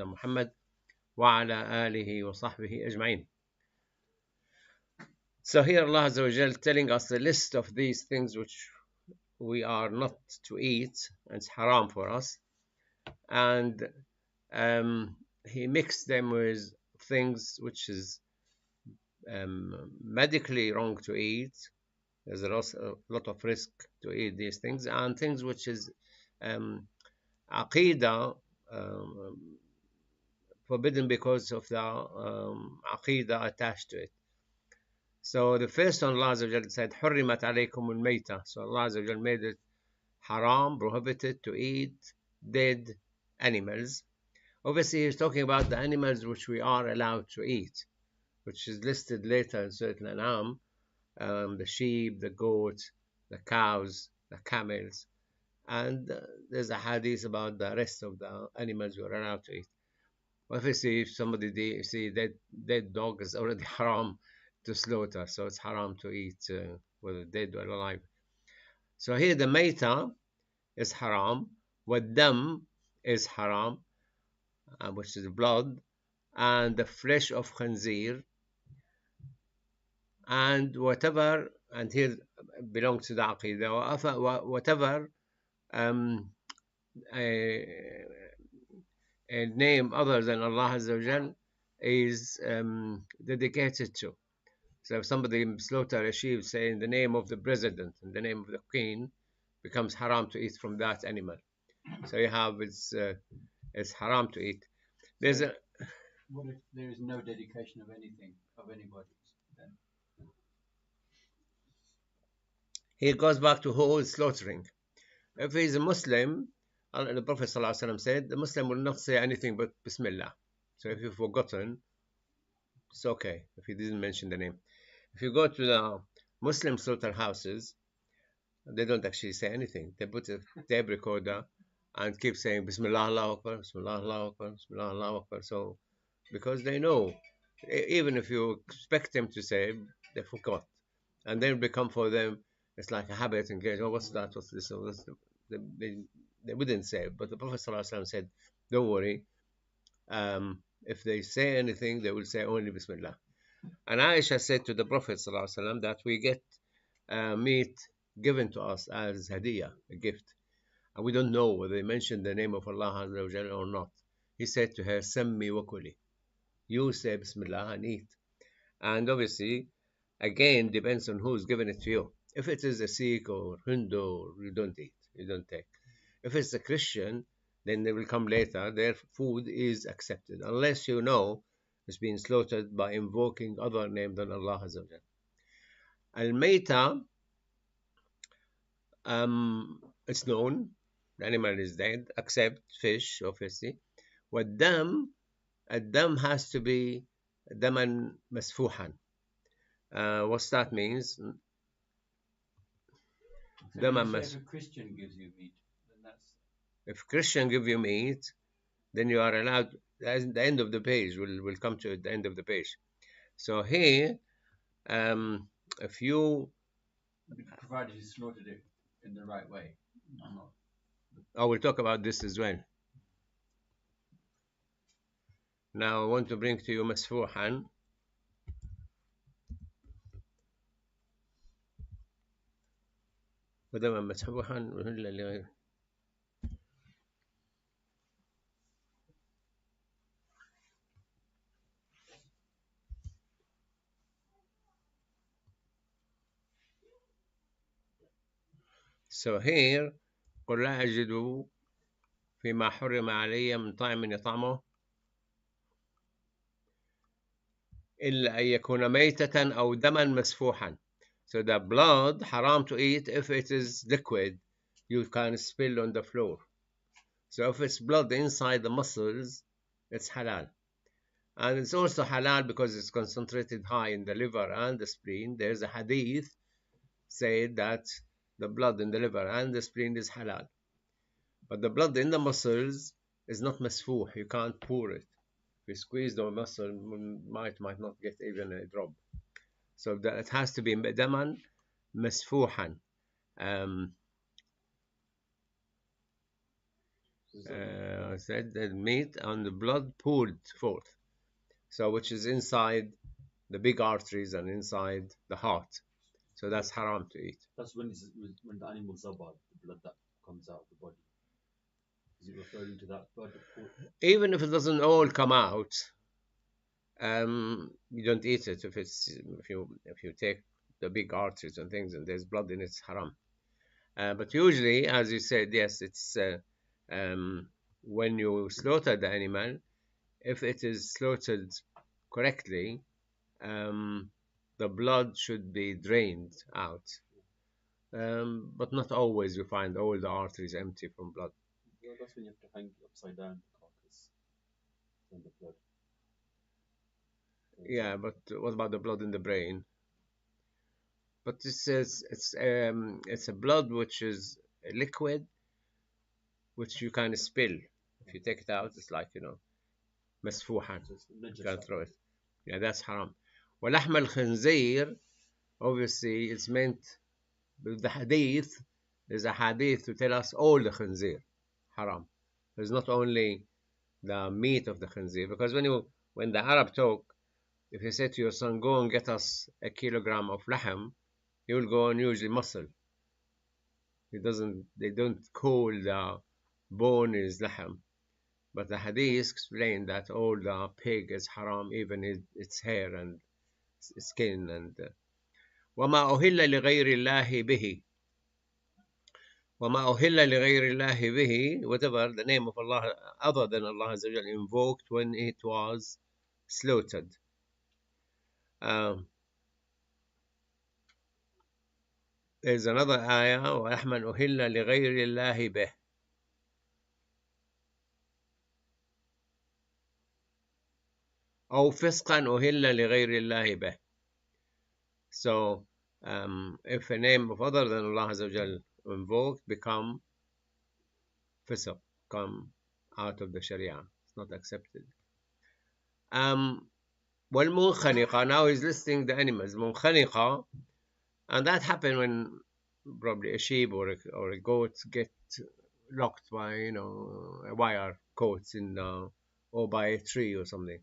محمد وعلى آله وصحبه أجمعين. So here Allah Azza wa Jal telling us the list of these things which we are not to eat, and it's haram for us, and he mixed them with things which is medically wrong to eat. There's a lot of risk to eat these things, and things which is aqidah, forbidden because of the aqidah attached to it. So the first one, Allah Azza wa Jal said, حُرِّمَتْ عَلَيْكُمُ الْمَيْتَةِ. So Allah Azza wa Jal made it haram, prohibited to eat dead animals. Obviously, he's talking about the animals which we are allowed to eat, which is listed later in certain An'am, the sheep, the goats, the cows, the camels, and there's a hadith about the rest of the animals we're allowed to eat. Obviously, if somebody see dead dog is already haram to slaughter, so it's haram to eat whether dead or alive. So here the maita is haram, waddam is haram, which is blood, and the flesh of khanzir, and whatever, and here belongs to the aqidah, whatever a name other than Allah Azza wa Jal is dedicated to. So if somebody slaughter a sheep saying the name of the president and the name of the queen, becomes haram to eat from that animal. So you have it's haram to eat. There's a what if there is no dedication of anything of anybody? Then he goes back to who is slaughtering. If he's a Muslim, the Prophet ﷺ said the Muslim will not say anything but Bismillah. So if you've forgotten, it's okay if he didn't mention the name. If you go to the Muslim slaughterhouses, they don't actually say anything. They put a tape recorder and keep saying Bismillah Allahu Akbar, Bismillah Allahu Akbar, Bismillah Allahu Akbar. So, because they know, even if you expect them to say, they forgot. And then become for them, it's like a habit and get, oh, what's that, what's this, what's they wouldn't say. But the Prophet ﷺ said, don't worry. If they say anything, they will say only Bismillah. And Aisha said to the Prophet ﷺ that we get meat given to us as hadiyah, a gift. And we don't know whether they mentioned the name of Allah Azza wa Jalla or not. He said to her, Sammi wa kuli. You say Bismillah and eat. And obviously, again, depends on who's giving it to you. If it is a Sikh or Hindu, you don't eat, you don't take. If it's a Christian, then they will come later. Their food is accepted, unless you know it's been slaughtered by invoking other name than Allah Azza wa Jalla. Al-Mayta, it's known, the animal is dead, except fish, obviously. Waddam, Ad-dam has to be daman masfuhan. What's that means? so if a Christian gives you meat, then that's... If Christian give you meat, then you are allowed, at the end of the page, we'll come to the end of the page. So here, if you... provided you slaughtered it in the right way. Not... I will talk about this as well. Now I want to bring to you masfuhan. ودما مسفوحا وهل لغيره. So here قل لا أجد فيما حرم علي من طعم يطعمه إلا أن يكون ميتة أو دما مسفوحا. So the blood haram to eat if it is liquid, you can spill on the floor. So if it's blood inside the muscles, it's halal. And it's also halal because it's concentrated high in the liver and the spleen. There's a hadith said that the blood in the liver and the spleen is halal. But the blood in the muscles is not masfuh. You can't pour it. If you squeeze the muscle, might not get even a drop. So that it has to be daman masfuhan. said the meat and the blood poured forth, so which is inside the big arteries and inside the heart. So that's haram to eat. That's when the animal zabad, the blood that comes out of the body. Is it referring to that blood? Even if it doesn't all come out, you don't eat it if you take the big arteries and things and there's blood in it, it's haram. But usually, as you said, yes, it's when you slaughter the animal, if it is slaughtered correctly, the blood should be drained out. But not always you find all the arteries empty from blood. Well, that's when you have to hang upside down the carcass and the blood. Yeah, but what about the blood in the brain? But this is it's a blood which is a liquid which you kind of spill. If you take it out, it's like مسفوحا. You can throw it. Yeah, that's haram. ولحم الخنزير, obviously, it's meant with the hadith. There's a hadith to tell us all the khinzir haram. There's not only the meat of the khinzir, because when the Arab talk, if you say to your son, go and get us a kilogram of lahm, he will go and usually muscle. They don't call the bone is lahm. But the hadith explain that all the pig is haram, even its hair and skin. And وما أهل لغير الله به, وما أهل لغير الله به, whatever the name of Allah other than Allah Azza wa Jalla invoked when it was slaughtered. There's another ayah, وَلَحْمًا أُهِلَّ لِغَيْرِ اللَّهِ بِهِ. أو فسقا أهل لغير الله به. So if a name of other than Allah Azza wa Jal invoked become fisq, come out of the Sharia, it's not accepted. والمنخنقة, now he's listing the animals. منخنقة, and that happened when probably a sheep or a goat get locked by a wire caught in or by a tree or something.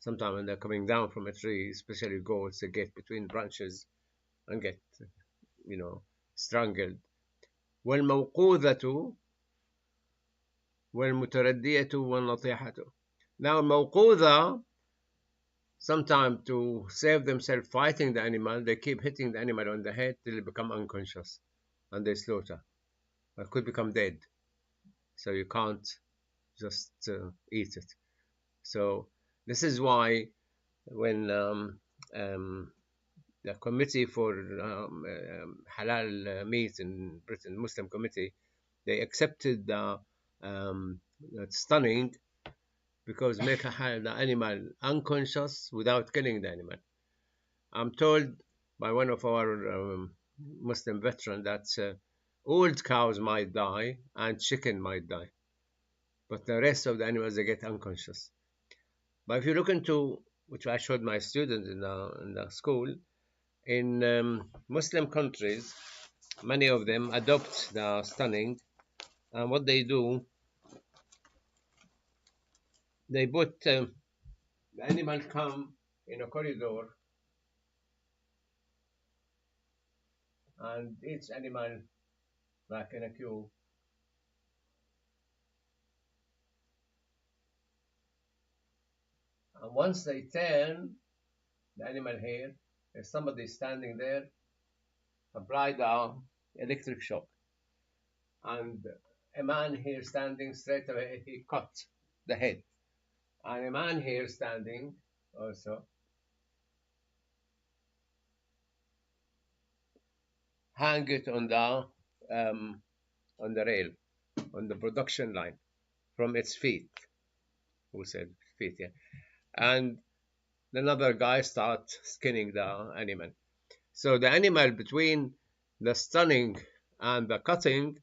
Sometimes when they're coming down from a tree, especially goats, they get between branches and get strangled. والموقوذة والمتردية والنطيحة. Now موقوذة, sometimes to save themselves fighting the animal, they keep hitting the animal on the head till it become unconscious and they slaughter. It could become dead, so you can't just eat it. So this is why when the committee for halal meat in Britain, Muslim committee, they accepted the stunning because make the animal unconscious without killing the animal. I'm told by one of our Muslim veterans that old cows might die and chicken might die, but the rest of the animals, they get unconscious. But if you look into, which I showed my students in the school, in Muslim countries, many of them adopt the stunning, and what they do, they put the animal come in a corridor, and each animal like in a queue. And once they turn the animal here, there's somebody standing there, apply the electric shock. And a man here standing straight away, he cut the head. And a man here standing also hang it on the rail, on the production line, from its feet. Who said feet? Yeah. And another guy start skinning the animal. So the animal between the stunning and the cutting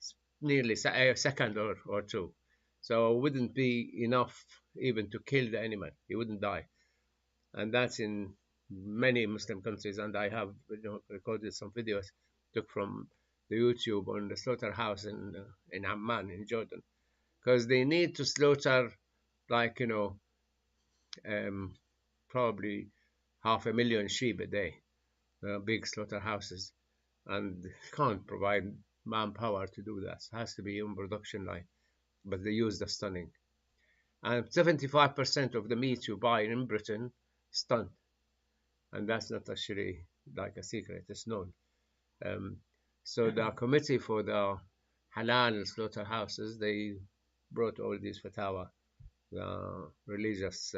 is nearly a second or two. So it wouldn't be enough even to kill the animal. He wouldn't die. And that's in many Muslim countries. And I have recorded some videos took from the YouTube on the slaughterhouse in Amman in Jordan. because they need to slaughter like probably 500,000 sheep a day, big slaughterhouses, and can't provide manpower to do that. It has to be in production line, but they use the stunning. And 75% of the meat you buy in Britain stunned, and that's not actually like a secret; it's known. Um, so the committee for the halal slaughterhouses, they brought all these fatwa, the religious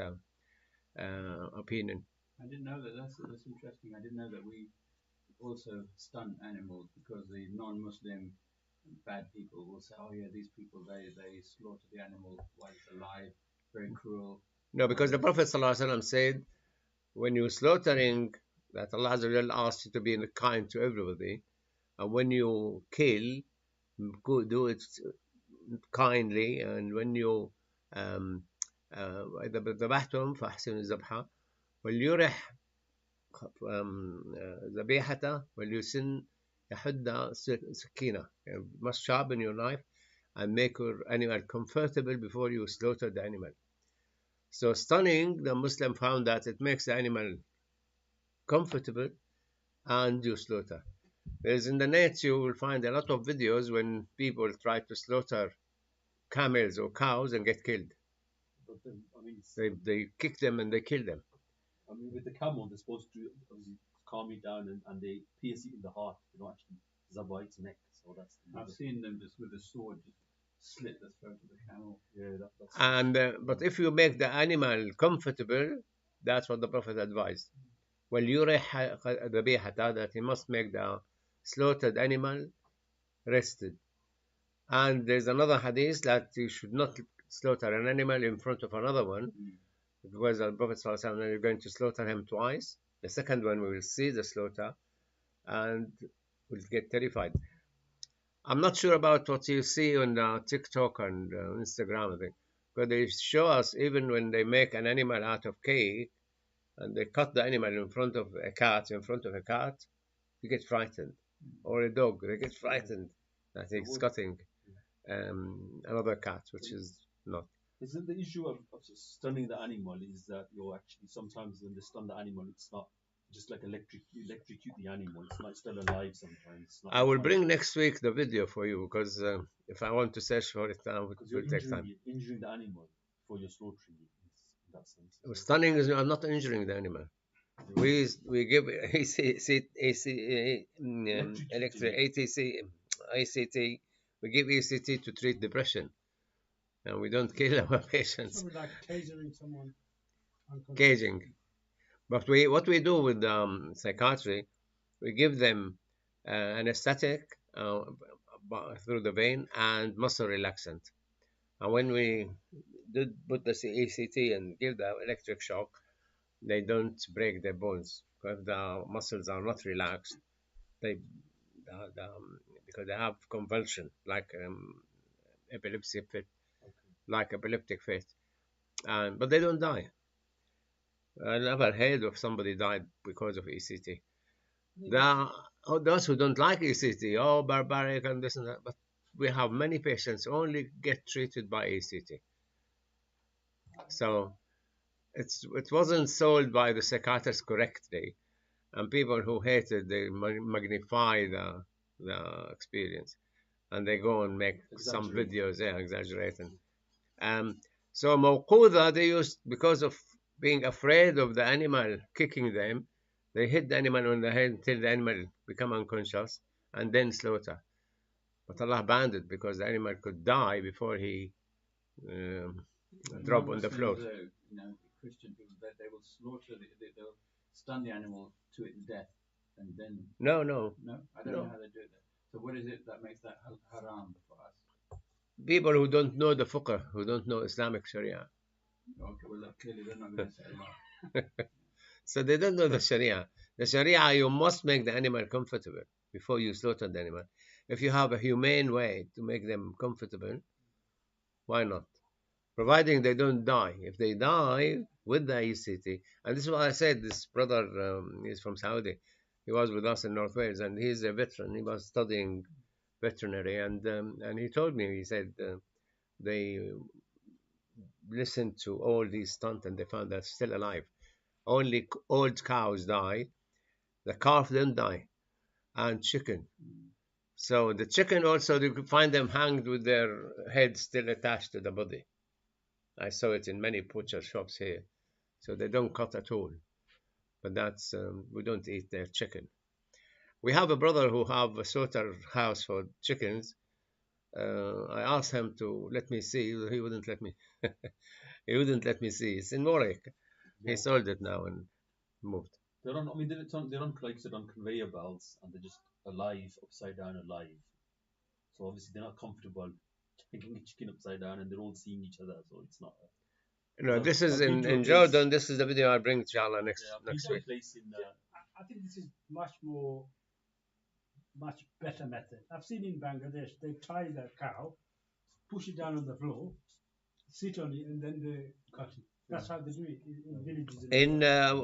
opinion. I didn't know that. That's interesting. I didn't know that we also stun animals because the non-Muslim bad people will say, "Oh yeah, these people they slaughter the animal while it's alive, very cruel." No, because the Prophet ﷺ said, when you're slaughtering, that Allah asks you to be kind to everybody, and when you kill, do it kindly, and when you إذا ذبحتم فأحسنوا الذبحة وليرح ذبيحته وليسن يحد سكينة. Must sharpen your knife and make your animal comfortable before you slaughter the animal. So stunning, the Muslim found that it makes the animal comfortable and you slaughter. Whereas in the net, you will find a lot of videos when people try to slaughter camels or cows and get killed. But then, I mean, They kick them and they kill them. I mean, with the camel, they're supposed to obviously calm it down and they pierce it in the heart. They don't actually zabba its neck. So that's. I've seen them just with a sword just slit the throat of the camel. Yeah, that's. And but if you make the animal comfortable, that's what the Prophet advised. Well, يُرِحْ ذبيحته, that he must make the slaughtered animal rested. And there's another hadith that you should not slaughter an animal in front of another one, because the Prophet ﷺ, you're going to slaughter him twice. The second one, we will see the slaughter and we'll get terrified. I'm not sure about what you see on TikTok and Instagram, I think, but they show us even when they make an animal out of cake and they cut the animal in front of a cat, you get frightened. Or a dog, they get frightened that he's cutting another cat, which is not. Isn't the issue of stunning the animal is that you're actually sometimes when they stun the animal, it's not just like electrocute the animal. It's not still alive sometimes. It's not I will bring next week the video for you because if I want to search for it now, it will take time. Injuring the animal for your slaughtering in that sense. Stunning is I'm not injuring the animal. We give ACT. We give ACT to treat depression, and we don't kill our patients. So like tasering someone. Caging. But what we do with psychiatry, we give them anesthetic through the vein and muscle relaxant. And when we did put the ACT and give the electric shock, they don't break their bones because the muscles are not relaxed. Because they have convulsion like epilepsy fit, like epileptic fit, but they don't die. I never heard of somebody died because of ECT. Those who don't like ECT, barbaric and this and that, but we have many patients only get treated by ECT. So it wasn't sold by the psychiatrist correctly, and people who hated they magnify the experience, and they go and make some videos, exaggerating. So mawquda they used because of being afraid of the animal kicking them. They hit the animal on the head until the animal become unconscious and then slaughter. But Allah banned it because the animal could die before he drop on the floor. Christian people they will slaughter, they'll stun the animal to its death, and then no, I don't know how they do that. So what is it that makes that haram for us? People who don't know the fiqh, who don't know Islamic Sharia. Okay, well clearly they're not going to say Allah. So they don't know the Sharia. The Sharia, you must make the animal comfortable before you slaughter the animal. If you have a humane way to make them comfortable, why not? Providing they don't die. If they die with the ECT, and this is what I said, this brother, he's from Saudi. He was with us in North Wales, and he's a veteran. He was studying veterinary, and he told me, he said, they listened to all these stunts and they found they're still alive. Only old cows die. The calf didn't die, and chicken. So the chicken also, you could find them hanged with their heads still attached to the body. I saw it in many butcher shops here. So they don't cut at all. But that's we don't eat their chicken. We have a brother who have a slaughterhouse for chickens. I asked him to let me see. He wouldn't let me. He wouldn't let me see. It's in Warwick. He sold it now and moved. They're on. I mean, they're on like I said, on conveyor belts, and they're just alive, upside down, alive. So obviously they're not comfortable taking a chicken upside down, and they're all seeing each other. So it's not. No, this is I've been to a in place. Jordan. This is the video I bring inshallah next Yeah, I've been next to a week. place in. I think this is much better method. I've seen in Bangladesh, they tie the cow, push it down on the floor, sit on it, and then they cut it. That's how they do it in villages. In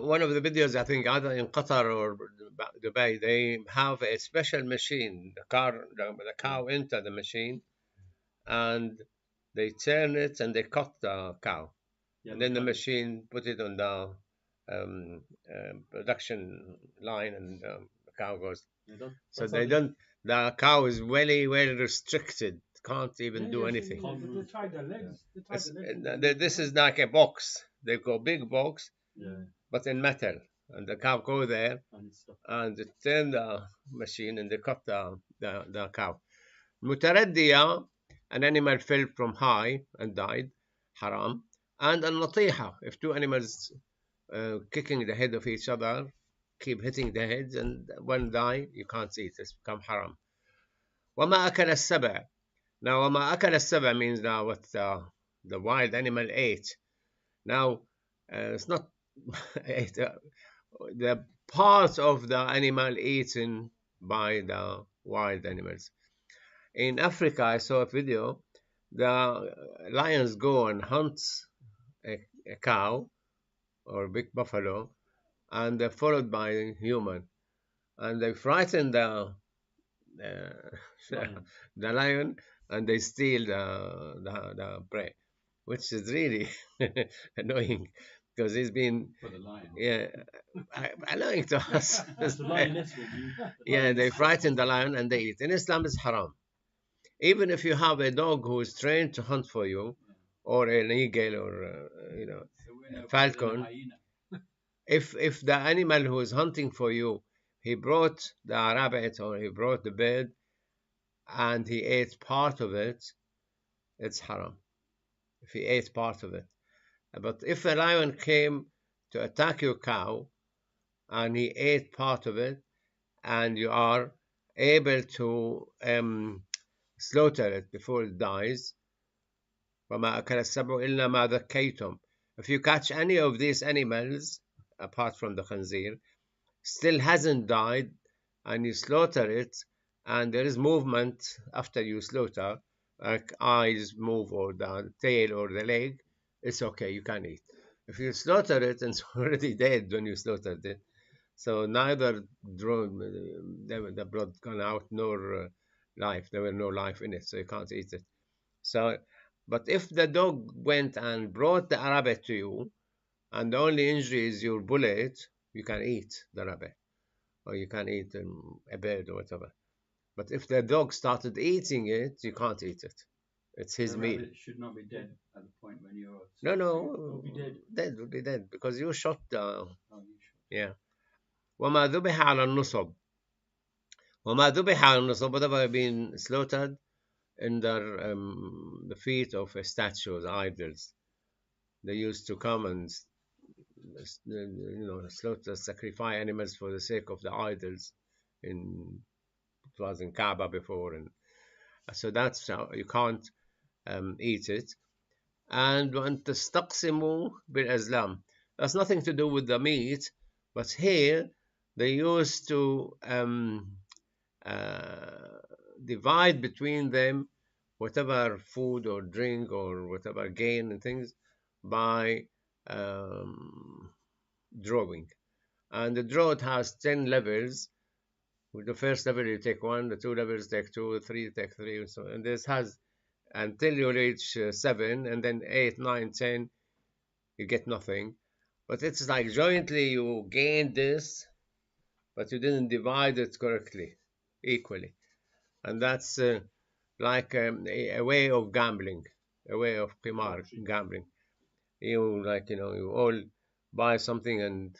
one of the videos, I think either in Qatar or Dubai, they have a special machine. The cow enter the machine, and they turn it and they cut the cow, Yeah, and then the machine put it on the production line, and the cow goes. So they don't. The cow is very, very restricted. Can't even do anything. They tie the legs. They tie the legs. This is like a box. They go big box, Yeah. but in metal, and the cow go there, and they turn the machine and they cut the cow. Mutaraddiya, an animal fell from high and died, haram. And al-natiha, if two animals kicking the head of each other, keep hitting the heads, and one die, you can't eat. It's become haram. وما أكل السبع. Now, وما أكل السبع means now what the wild animal ate. Now, it's not the part of the animal eaten by the wild animals. In Africa, I saw a video. The lions go and hunt a cow or a big buffalo, and they're followed by a human, and they frighten the lion, and they steal the prey, which is really annoying because he's been For the lion. annoying to us. The lioness will be. Yeah, they frighten the lion and they eat. In Islam, it's haram. Even if you have a dog who is trained to hunt for you, or an eagle, or So falcon, if the animal who is hunting for you, he brought the rabbit or he brought the bird, and he ate part of it, it's haram. If he ate part of it. But if a lion came to attack your cow and he ate part of it, and you are able to slaughter it before it dies, وَمَا أَكَلَ السَّبْعُ إِلَّا مَا ذَكَّيْتُمْ. If you catch any of these animals, apart from the khanzir, still hasn't died, and you slaughter it, and there is movement after you slaughter, like eyes move or the tail or the leg, it's okay, you can eat. If you slaughter it and it's already dead when you slaughtered it, so neither the blood gone out nor life, there were no life in it, so you can't eat it. So, but if the dog went and brought the rabbit to you, and the only injury is your bullet, you can eat the rabbit, or you can eat a bird or whatever. But if the dog started eating it, you can't eat it. It's his meal. It should not be dead at the point when you're. No, be dead. Dead will be dead because you shot the. Oh, you should. Yeah. وما ذبح على النصب. وما ذبح على النصب, whatever been slaughtered under the feet of statues, idols. They used to come and slaughter, sacrifice animals for the sake of the idols. It was in Kaaba before, and so that's how you can't eat it. And وأن تستقسموا بالأزلام. That's nothing to do with the meat, but here they used to divide between them whatever food or drink or whatever gain and things by drawing. And the drought has 10 levels. With the first level you take 1, the 2 levels take 2, 3 take 3, and so on. And this has until you reach 7, and then 8, 9, 10, you get nothing. But it's like jointly you gain this, but you didn't divide it correctly, equally. And that's like a way of gambling, a way of qimar, gambling. You you all buy something and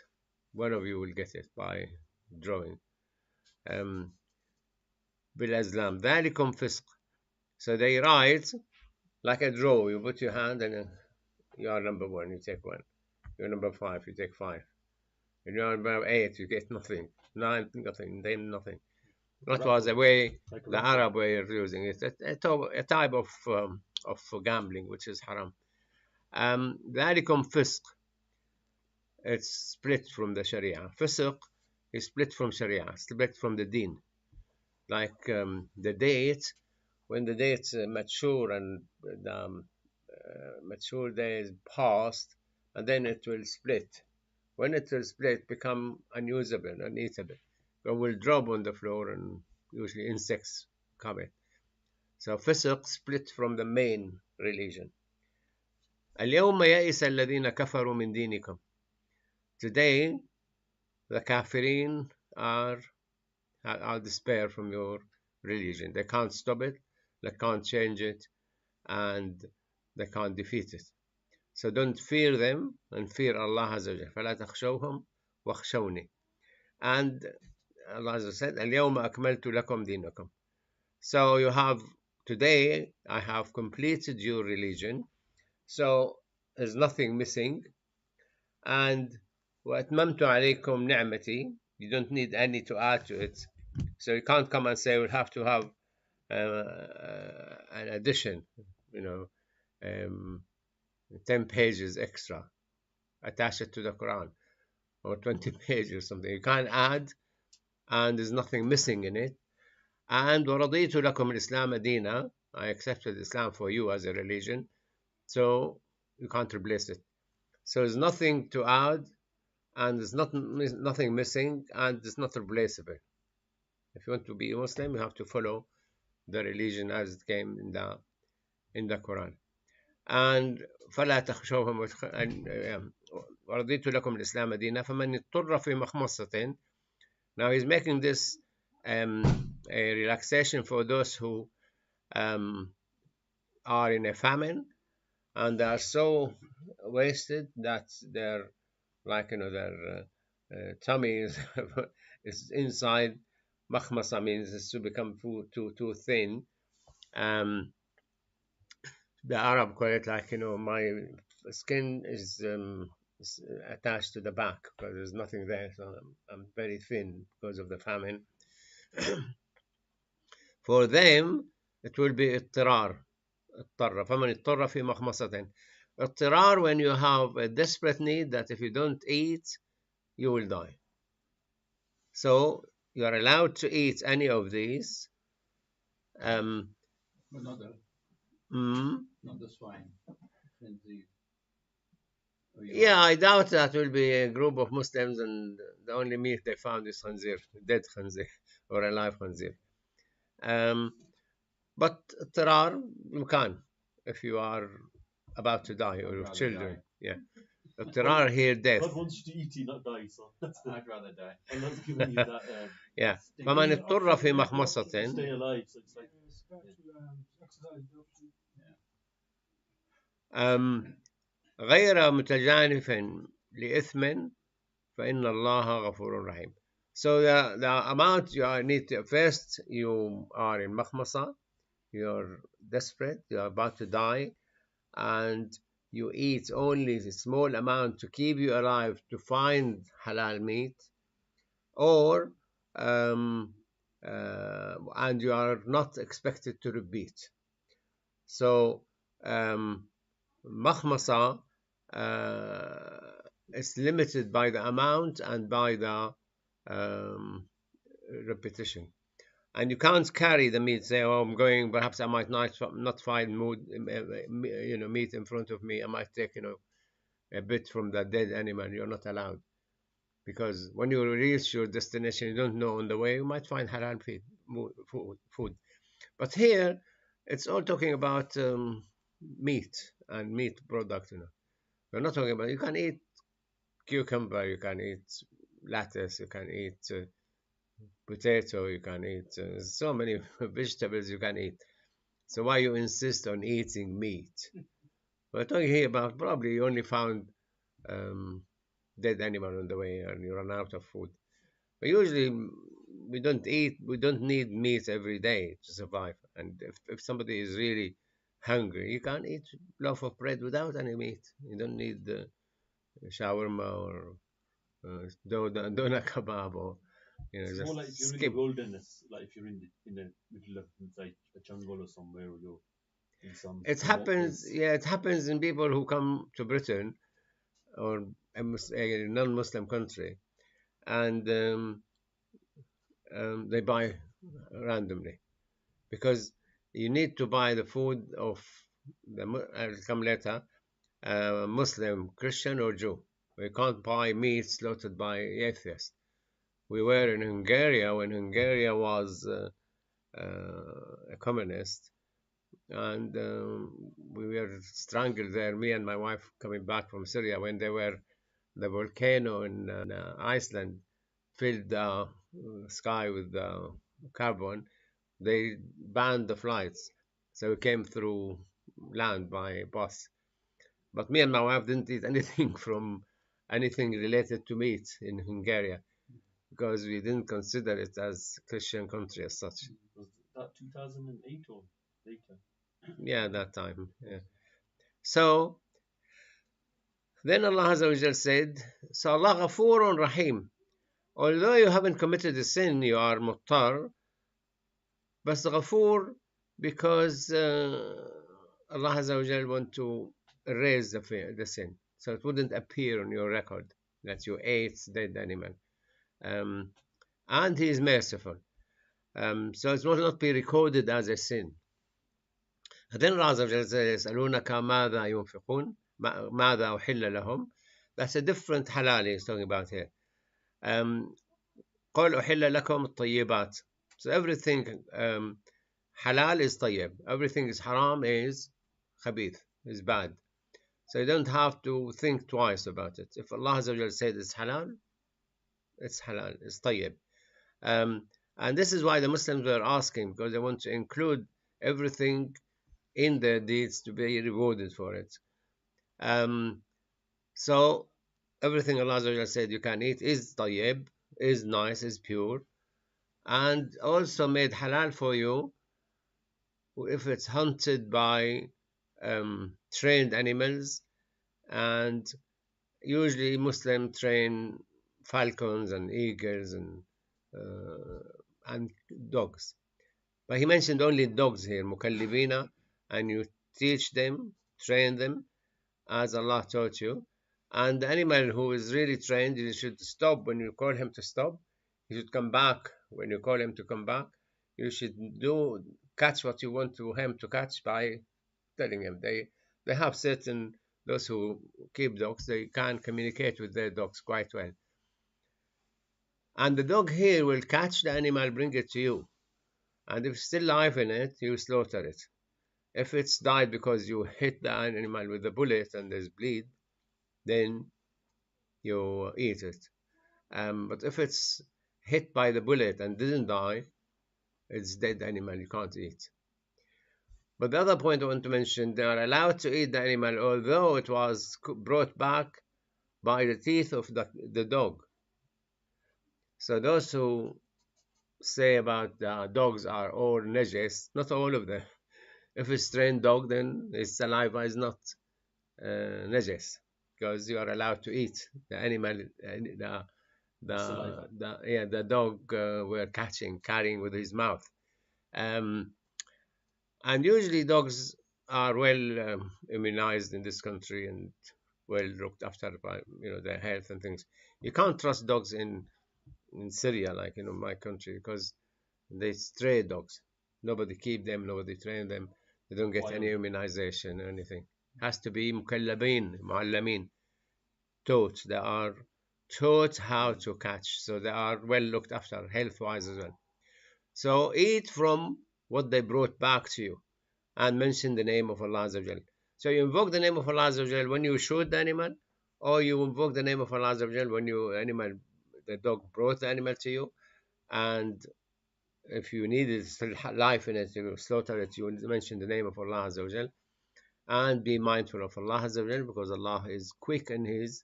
one of you will get it by drawing. بالأزلام ذلكم فسق. So they write like a draw. You put your hand and you are number 1, you take 1. You're number 5, you take 5. And you're number 8, you get nothing. 9, nothing. Then nothing. That was a way the Arab way of using it. A type of gambling, which is haram. ذلكم فسق. It's split from the Sharia. Fisq is split from Sharia, split from the Deen. Like the date, when the dates mature and the mature days passed, and then it will split. When it will split, become unusable, uneatable. It will drop on the floor and usually insects come in. So fisq split from the main religion. اليوم يئس الذين كفروا من دينكم. Today, the kafirin are despair from your religion. They can't stop it, they can't change it, and they can't defeat it. So don't fear them and fear Allah Azza wa Jalla. فلا تخشوهم واخشوني. And Allah Azza said, اليوم أكملت لكم دينكم. So you have, today I have completed your religion. So there's nothing missing. And وأتممت عليكم نعمتي. You don't need any to add to it. So you can't come and say we'll have to have an addition, 10 pages extra, attach it to the Quran, or 20 pages or something. You can't add, and there's nothing missing in it. And وَرَضِيتُ لَكُمْ الْإِسْلَامَ دِينًا. I accepted Islam for you as a religion, so you can't replace it. So there's nothing to add, and there's nothing missing, and it's not replaceable. If you want to be a Muslim, you have to follow the religion as it came in the Quran. And فلا تخشوهم ورضيت لكم الإسلام دينا فمن اضطر في مخمصة. Now he's making this a relaxation for those who are in a famine and are so wasted that their their tummy is inside. Makhmasa means is to become too thin. The Arab call it my skin is attached to the back because there's nothing there, so I'm very thin because of the famine. For them, it will be اضطرار. فمن اضطر في مخمصة. اضطرار when you have a desperate need that if you don't eat, you will die. So you are allowed to eat any of these. But not the swine. Yeah, I doubt that will be a group of Muslims and the only meat they found is khanzir, dead khanzir or a live khanzir. But tarar, you can if you are about to die or your children. Yeah. Tarar here death. God wants you to eat, not die, so I'd rather die. Allah's giving you that. Yeah. فمن اضطر في مخمصة. Stay alive, so it's like. غير متجانف لإثم فإن الله غفور رحيم. So the amount you need to, first you are in makhmasa, you're desperate, you're about to die, and you eat only a small amount to keep you alive to find halal meat, or and you are not expected to repeat. So makhmasa is limited by the amount and by the repetition, and you can't carry the meat. Say, "Oh, I'm going. Perhaps I might not find meat in front of me. I might take a bit from the dead animal." You're not allowed, because when you reach your destination, you don't know on the way you might find halal food. But here, it's all talking about meat and meat product. We're not talking about, you can eat cucumber, you can eat lettuce, you can eat potato, you can eat so many vegetables you can eat. So why you insist on eating meat? We're talking here about probably you only found um, dead animal on the way and you run out of food. But usually we don't need meat every day to survive. And if somebody is really hungry, you can't eat loaf of bread without any meat. You don't need shawarma or doner kebab or It's more just like if you're in the skip. wilderness, like if you're in the middle of like a jungle or somewhere, or you're in some It remote happens, place. yeah, it happens in people who come to Britain or a non-Muslim country, and they buy randomly because you need to buy the food of I'll come later, Muslim, Christian, or Jew. We can't buy meat slaughtered by atheists. We were in Hungary when Hungary was a communist, and we were strangled there. Me and my wife coming back from Syria when they were the volcano in Iceland filled the sky with carbon. They banned the flights, so we came through land by bus. But me and my wife didn't eat anything from anything related to meat in Hungary because we didn't consider it as Christian country as such. Was that 2008 or later? Yeah, that time. Yeah. So then Allah Azza wa Jal said, so Allah Ghafurun Rahim. Although you haven't committed a sin, you are muttar, but Ghafur because Allah Azza wa Jal want to erase the sin. So it wouldn't appear on your record that you ate dead animal. And He is merciful. So it will not be recorded as a sin. And then Allah Azza wa Jal says, يسألونك ماذا ينفقون ماذا أحل لهم. That's a different halal he's talking about here. قل أحل لكم الطيبات. So everything halal is طيب. Everything is haram is khabith, is bad. So you don't have to think twice about it. If Allah Azza wa Jal said it's halal, it's طيب. And this is why the Muslims were asking, because they want to include everything in their deeds to be rewarded for it. So everything Allah Azza wa Jal said you can eat is طيب, is nice, is pure, and also made halal for you if it's hunted by trained animals, and usually Muslim train falcons and eagles and dogs. But he mentioned only dogs here, mukallibina, and you teach them, train them as Allah taught you. And the animal who is really trained, you should stop when you call him to stop. He should come back when you call him to come back. You should catch what you want him to catch by telling him. They have certain, those who keep dogs, they can communicate with their dogs quite well. And the dog here will catch the animal, bring it to you. And if it's still alive in it, you slaughter it. If it's died because you hit the animal with a bullet and there's bleed, then you eat it. But if it's hit by the bullet and didn't die, it's dead animal, you can't eat. But the other point I want to mention, they are allowed to eat the animal although it was brought back by the teeth of the dog. So those who say about dogs are all najas, not all of them. If it's trained dog, then its saliva is not najas, because you are allowed to eat the animal, the dog were carrying with his mouth. And usually dogs are well immunized in this country and well looked after by their health and things. You can't trust dogs in Syria, like my country, because they stray dogs. Nobody keep them, nobody train them. They don't get any immunization or anything. Has to be mukallabin, muallamin, taught. They are taught how to catch, so they are well looked after health-wise as well. So eat from what they brought back to you. and mention the name of Allah Azza wa Jal. So you invoke the name of Allah Azza wa Jal when you shoot the animal, or you invoke the name of Allah Azza wa Jal when the dog brought the animal to you, and if you needed life in it, you slaughter it, you mention the name of Allah Azza wa Jal, and be mindful of Allah Azza wa Jal, because Allah is quick in His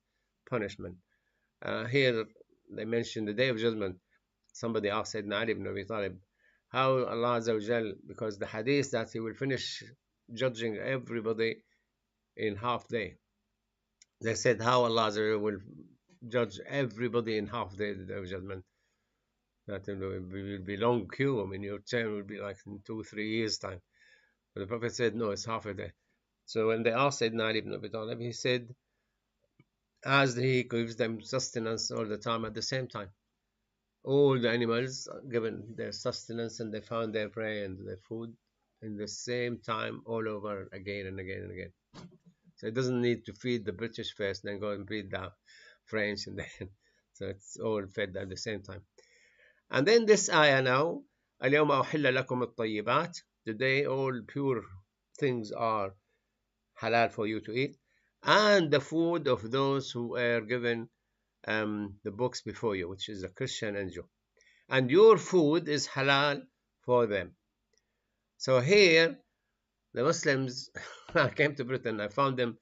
punishment. Here they mention the Day of Judgment. Somebody asked Sayyidina Ali ibn Abi Talib, how Allah Azza wa Jal, because the hadith that He will finish judging everybody in half day. They said how Allah Azza wa Jal will judge everybody in half day, the Day of Judgment. That it will be long queue. I mean, your turn will be like in 2-3 years' time. But the Prophet said, no, it's half a day. So when they asked Sayyidina Ali ibn Abi Talib, he said, as he gives them sustenance all the time at the same time. All the animals are given their sustenance and they found their prey and their food in the same time all over again and again and again. So it doesn't need to feed the British first, then go and feed the French, and then so it's all fed at the same time. And then this ayah now, اليوم أحل لكم الطيبات. Today all pure things are halal for you to eat, and the food of those who are given the books before you, which is a Christian and Jew, and your food is halal for them. So here the Muslims, I came to Britain, I found them,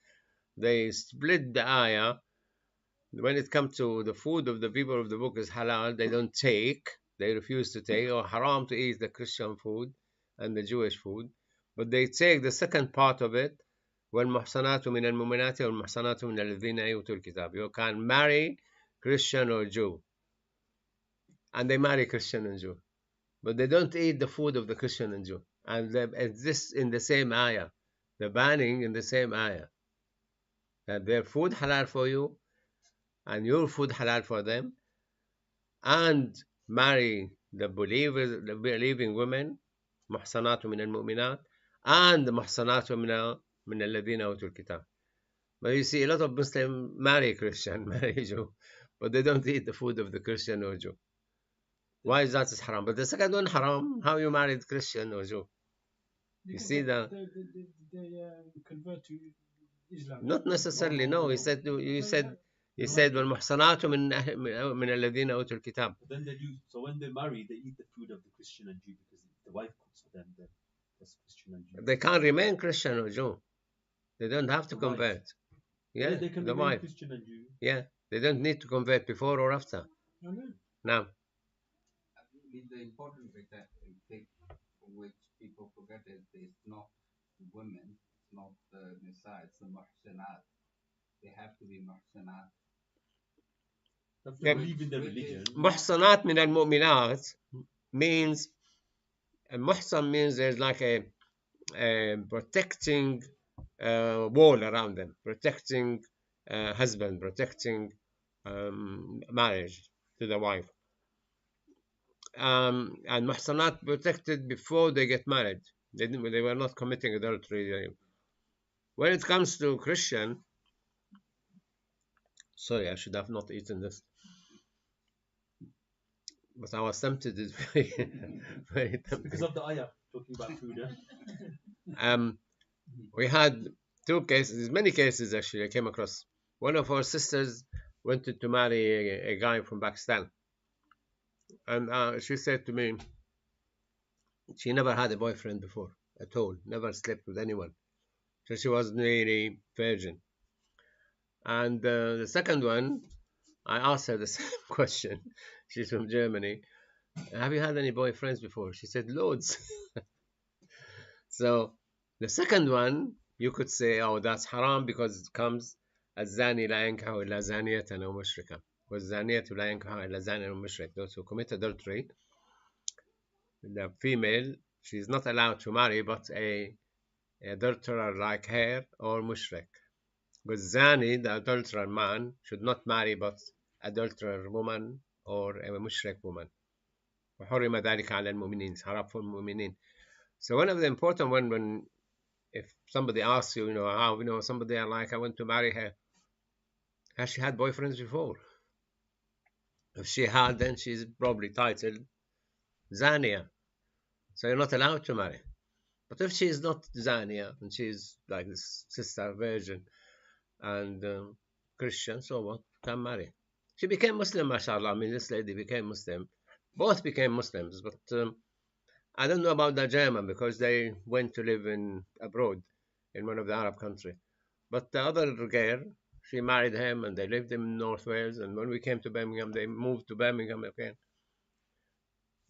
they split the ayah. When it comes to the food of the people of the book is halal, they don't take, they refuse to take, or haram to eat the Christian food and the Jewish food, but they take the second part of it, وَالْمُحْصَنَاتُ مِنَ الْمُؤْمِنَاتِ وَالْمُحْصَنَاتُ مِنَ الَّذِينَ أُوتُوا الْكِتَابَ. You can marry Christian or Jew, and they marry Christian and Jew, but they don't eat the food of the Christian and Jew. And this in the same ayah, the banning in the same ayah, that their food halal for you, and your food halal for them, and marry the believers, the believing women, محصنات من المؤمنات, and محصنات من الذين أوتوا الكتاب. But you see, a lot of Muslims marry Christian, marry Jew, but they don't eat the food of the Christian or Jew. Why is that haram? But the second one haram, how you married Christian or Jew? You see that? They convert to Islam. Not necessarily, no. He said والمحصنات من الذين أوتوا الكتاب. But then they do. So when they marry, they eat the food of the Christian and Jew because the wife cooks for them. Then that's Christian and Jew. They can't remain Christian or Jew. They don't have to convert. Yeah, they can the remain wife. Christian and Jew. Yeah, they don't need to convert before or after. Now, The important bit that which people forget is it's not women, it's not the nisa, it's the muhsinat. They have to be muhsinat. If they believe in their religion. محصنات من المؤمنات means, muhsan means there's like a protecting wall around them, protecting husband, protecting marriage to the wife. And muhsanat protected before they get married. They were not committing adultery. When it comes to Christian, sorry, I should have not eaten this, but I was tempted. It's very, very tempting. Because of the ayah talking about food. We had 2 cases, many cases actually I came across. One of our sisters wanted to marry a guy from Pakistan. And she said to me, she never had a boyfriend before at all, never slept with anyone. So she was nearly virgin. And the second one, I asked her the same question. She's from Germany. Have you had any boyfriends before? She said, loads. So the second one, you could say, oh, that's haram because it comes الزاني لا ينكح إلا زانية أو مشركة والزانية لا ينكح إلا زاني أو مشرك. Those who commit adultery, the female, she is not allowed to marry but a adulterer like her or mushrik. But zani, the adulterer man, should not marry but adulterer woman or a mushrik woman. وحرم ذلك على المؤمنين. حرام for المؤمنين. So one of the important one, when if somebody asks you, how, somebody I like, I want to marry her, has she had boyfriends before? If she had, then she's probably titled Zania. So you're not allowed to marry. But if she is not Zania and she's like this sister virgin and Christian, so what? Can marry. She became Muslim, mashallah. I mean, this lady became Muslim. Both became Muslims, but I don't know about the German because they went to live in abroad in one of the Arab countries. But the other girl, she married him and they lived in North Wales. And when we came to Birmingham, they moved to Birmingham again.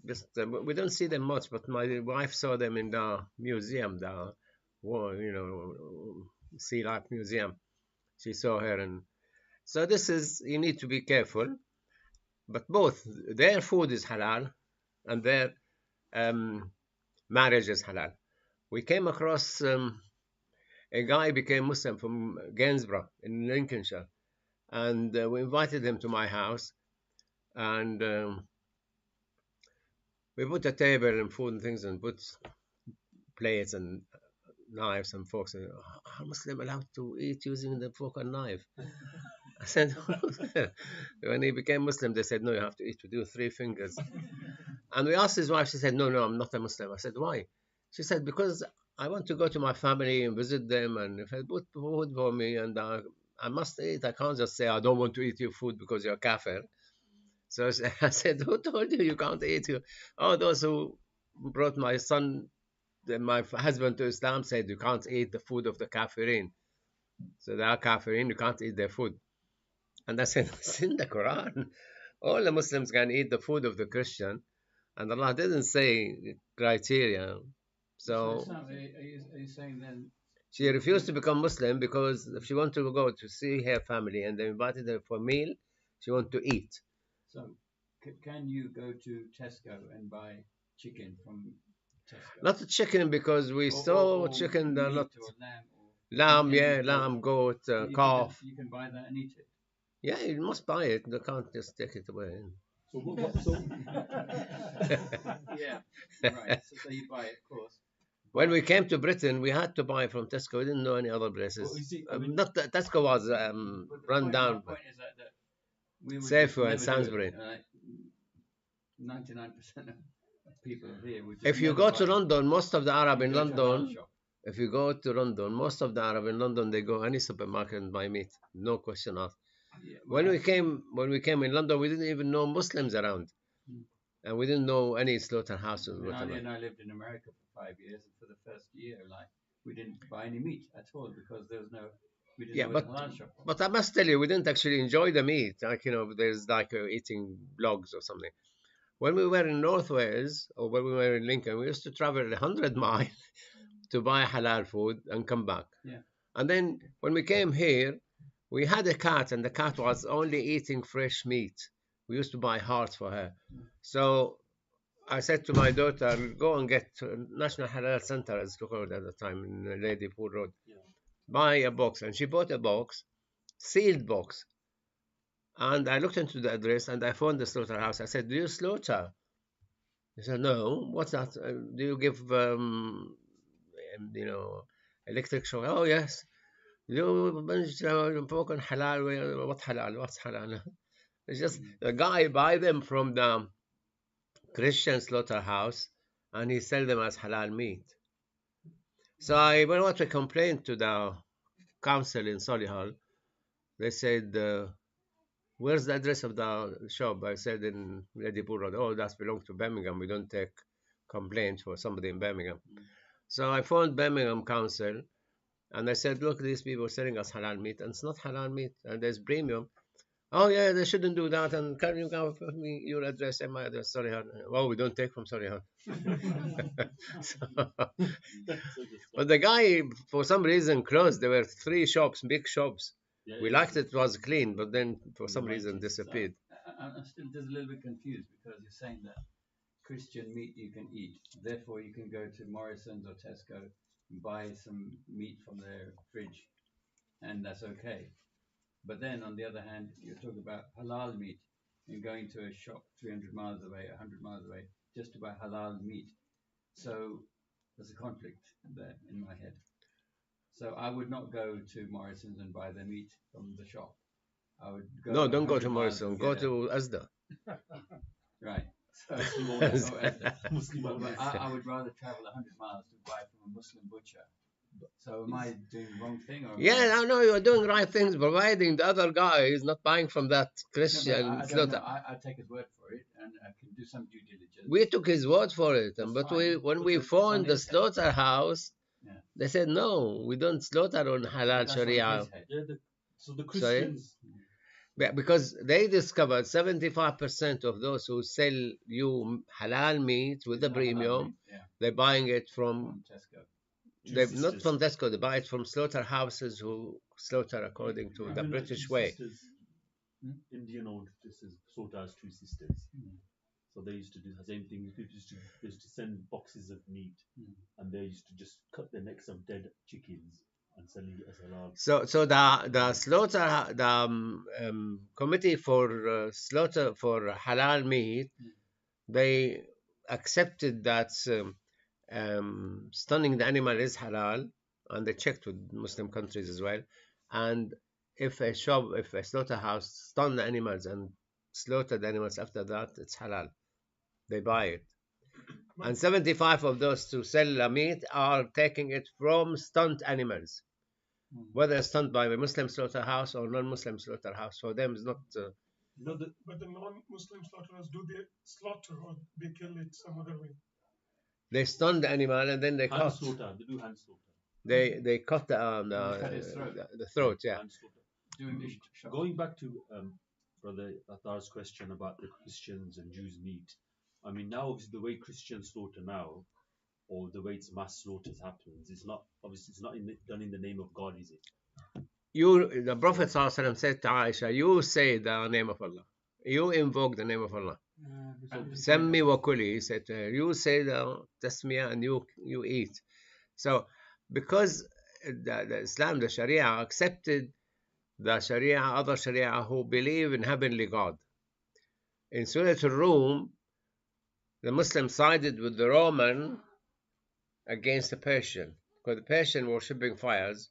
Just we don't see them much, but my wife saw them in the museum, the Sea Life Museum. She saw her, and so this is you need to be careful. But both their food is halal and their um, marriage is halal. We came across a guy became Muslim from Gainsborough in Lincolnshire, and we invited him to my house, and we put a table and food and things, and put plates and knives and forks. And, are Muslim allowed to eat using the fork and knife? I said, when he became Muslim, they said, no, you have to eat with your three fingers. And we asked his wife, she said, no, no, I'm not a Muslim. I said, why? She said, because I want to go to my family and visit them, and if I put food for me, and I must eat, I can't just say, I don't want to eat your food because you're kafir. So I said, who told you you can't eat? Oh, those who brought my son, my husband to Islam said you can't eat the food of the kafirin. So they are kafirin, you can't eat their food. And I said, it's in the Quran. All the Muslims can eat the food of the Christian, and Allah didn't say criteria. So are you saying then? she refused to become Muslim because if she wanted to go to see her family and they invited her for a meal, she wanted to eat. So, can you go to Tesco and buy chicken from Tesco? Not chicken because we saw chicken. They're not or lamb, yeah, lamb, goat, calf. You can buy that and eat it. Yeah, you must buy it. They can't just take it away. Yeah, right. So you buy it, of course. When we came to Britain, we had to buy from Tesco. We didn't know any other places. Well, you see, not that Tesco was run down. The point is that we would Safeway never and do Sainsbury. it. 99% of people here would just If you never go buy to it. London, most of the Arab You in go to a halal London, shop. if you go to London, most of the Arab in London, they go any supermarket and buy meat. No question asked. Yeah, When we came in London, we didn't even know Muslims around, and we didn't know any slaughterhouse or Ali whatever. and I lived in America for 5 years, and for the first year, we didn't buy any meat at all because there was no. We didn't Yeah, know but where the halal shop was. but I must tell you, we didn't actually enjoy the meat. Like there's like eating blogs or something. When we were in North Wales or when we were in Lincoln, we used to travel 100 miles to buy halal food and come back. Yeah. And then when we came here, we had a cat, and the cat was only eating fresh meat. We used to buy hearts for her. So I said to my daughter, go and get National Halal Center, as it's called at the time, in Lady Pool Road. Yeah. Buy a box. And she bought a box, sealed box. And I looked into the address and I found the slaughterhouse. I said, do you slaughter? He said, no. What's that? Do you give, electric shock? Oh, yes. You pork and halal. What halal? What's halal? It's just the guy buy them from the Christian slaughterhouse and he sell them as halal meat. So I went to complain to the council in Solihull. They said, where's the address of the shop? I said in Lady Pool Road. Oh, that belongs to Birmingham. We don't take complaints for somebody in Birmingham. So I phoned Birmingham Council and I said, look, these people are selling us halal meat and it's not halal meat and there's premium. Oh, yeah, they shouldn't do that. And can you give me your address and my address? Solihull. Well, we don't take from Solihull. But the guy, for some reason, closed. There were 3 shops, big shops. Yeah, We liked it was clean, but then for some reason disappeared. I'm still just a little bit confused because you're saying that Christian meat you can eat. Therefore, you can go to Morrison's or Tesco and buy some meat from their fridge, and that's okay. But then, on the other hand, you're talking about halal meat and going to a shop 300 miles away, 100 miles away, just to buy halal meat. So there's a conflict there in my head. So I would not go to Morrison's and buy the meat from the shop. I would go. No, don't go to 100 miles Morrison. and Go get to Asda. Right. So, Muslim owners. but Muslim but owners. I would rather travel 100 miles to buy from a Muslim butcher. So am I doing the wrong thing? Or Yeah, I know you're doing right things, providing the other guy is not buying from that No, but Christian I don't slaughter. know. I take his word for it, and I can do some due diligence. We took his word for it, That's but fine. when But we it's phoned on the his head. slaughterhouse, Yeah. they said no, we don't slaughter on But halal that's on Sharia. his head. Yeah, so the Sorry? Christians, Because they discovered 75% of those who sell you halal meat with It's a not halal premium, meat, yeah, they're buying it from Tesco. they not sisters. from Tesco, they buy it from slaughterhouses who slaughter according to the Even like British Two way. Sisters, Hmm? Indian owned sisters, sort as Two Sisters. Hmm. So they used to do the same thing. People used to send boxes of meat, Hmm. and they used to just cut the necks of dead chickens and selling it as halal. So the slaughter committee for slaughter for halal meat, they accepted that stunning the animal is halal, and they checked with Muslim countries as well. And if a slaughterhouse stun the animals and slaughter the animals after that, it's halal. They buy it. And 75 of those to sell meat are taking it from stunned animals, whether stunned by a Muslim slaughterhouse or non-Muslim slaughterhouse. For them, it's not. But the non-Muslim slaughterers, do they slaughter or they kill it some other way? They stun the animal and then they Hand cut. slaughter. They do hand slaughter. They cut cut his throat. the throat. Yeah. Hand slaughter. Doing the shop. Going back to Brother Athar's question about the Christians and Jews' meat, I mean, now obviously the way Christians slaughter now, or the way it's mass slaughters happens, it's not obviously it's not done in the name of God, is it? The Prophet ﷺ said to Aisha, you say the name of Allah. You invoke the name of Allah. Sammi wa kuli, he said to her, you say the tasmiyah and you eat. So because the Islam, the Sharia, accepted the Sharia, other Sharia who believe in heavenly God. In Surah Al-Rum, the Muslims sided with the Roman against the Persian, because the Persian were worshipping fires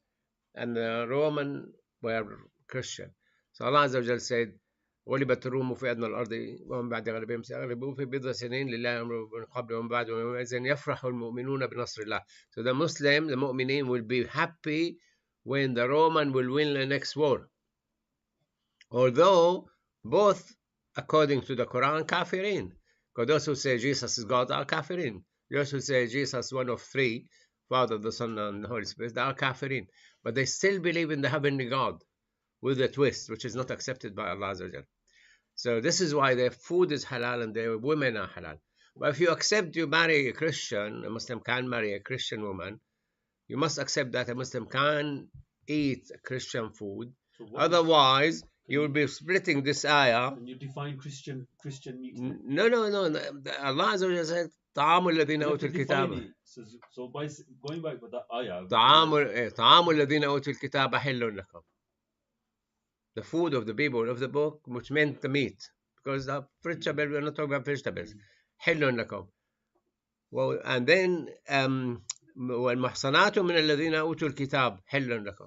and the Roman were Christian. So Allah Azza wa Jal said, غلبت الروم في أدنى الأرض ومن بعد غلبهم سيغلبون في بضع سنين لله أمر من قبل ومن بعد ويومئذ يفرح المؤمنون بنصر الله. So the Muslim, the mu'mineen, will be happy when the Roman will win the next war. Although both, according to the Quran, kafirin. Because those who say Jesus is God are kafirin. Those who say Jesus is one of three, Father, the Son, and the Holy Spirit, they are kafirin. But they still believe in the heavenly God with a twist, which is not accepted by Allah Azza wa Jal. So this is why their food is halal and their women are halal. But if you accept you marry a Christian, a Muslim can marry a Christian woman, you must accept that a Muslim can eat Christian food. So Otherwise, you will be splitting this ayah. Can you define Christian meat? No. Allah Azza wa Jalla said, طعام الذين أوتوا الكتاب. So by going back with that ayah, طعام الذين أوتوا الكتاب حل لكم. The food of the people of the book, which meant the meat, because the vegetable, we're not talking about vegetables. حل لكم. Well, and then والمحصنات من الذين أوتوا الكتاب حل لكم.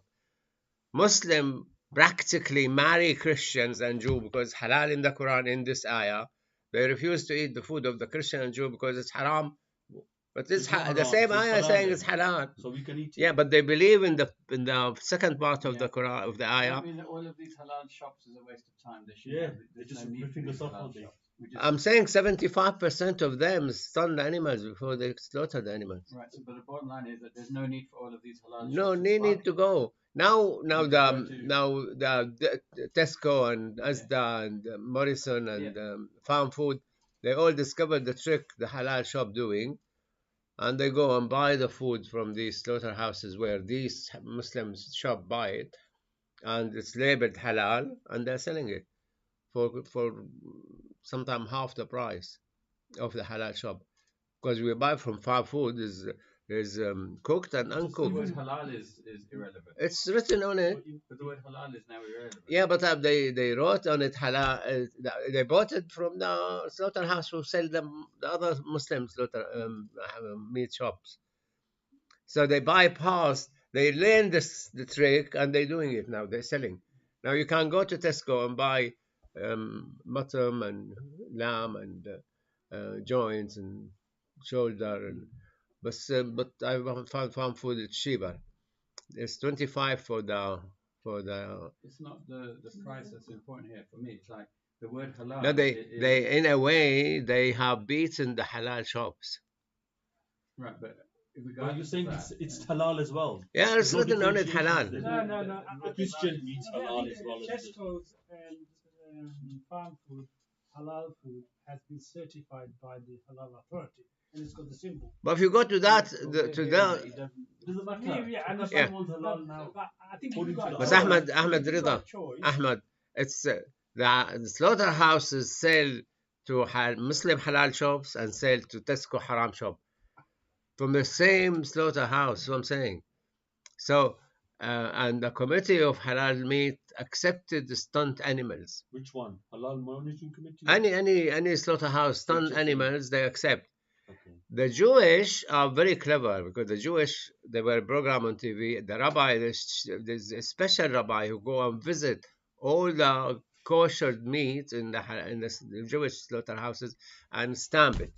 Muslim practically marry Christians and Jew because halal in the Quran in this ayah. They refuse to eat the food of the Christian and Jew because it's haram. But it's the same ayah saying it's halal. So we can eat it. Yeah, but they believe in the second part of the Quran of the ayah. I mean, all of these halal shops is a waste of time. They should Yeah, there's they're just no need ripping for us these off, halal aren't they? shops. I'm saying 75% of them stun the animals before they slaughter the animals. Right, so, but the bottom line is that there's no need for all of these halal shops. No, they need to go. Now the Tesco and Asda and Morrison and Farm Food, they all discovered the trick the halal shop doing, and they go and buy the food from these slaughterhouses where these Muslims shop buy it, and it's labeled halal, and they're selling it for sometimes half the price of the halal shop, because we buy from Farm Food is cooked and The uncooked. word halal is irrelevant. It's written on it. But the word halal is now irrelevant. Yeah, but they wrote on it halal. They bought it from the slaughterhouse who sell them the other Muslim meat shops. So they bypassed. They learned the trick and they're doing it now. They're selling. Now you can go to Tesco and buy mutton and lamb and joints and shoulder. And, but I found farm food is cheaper. It's 25 for the. It's not the price that's important here for me. It's like the word halal. No, they in a way they have beaten the halal shops. Right, but But you're saying it's halal as well. Yeah, There's it's no written on it differentiation. halal. There's No. The Christian means halal as well as the Tesco's and farm food, halal food, has been certified by the halal authority, and it's got the symbol. But if you go to that, it doesn't matter. Yeah, I Because understand. someone's halal now. But I think According if you to got the but Quran. Ahmed Rida, Ahmed, it's the slaughterhouses sell to Muslim halal shops and sell to Tesco haram shop from the same slaughterhouse. What I'm saying. So, and the committee of halal meat accepted the stunt animals. Which one? Halal monitoring committee? Any slaughterhouse stunt HSC. animals they accept. Okay. The Jewish are very clever because the Jewish they were programmed on TV. The rabbi, there's a special rabbi who go and visit all the kosher meat in the Jewish slaughterhouses and stamp it.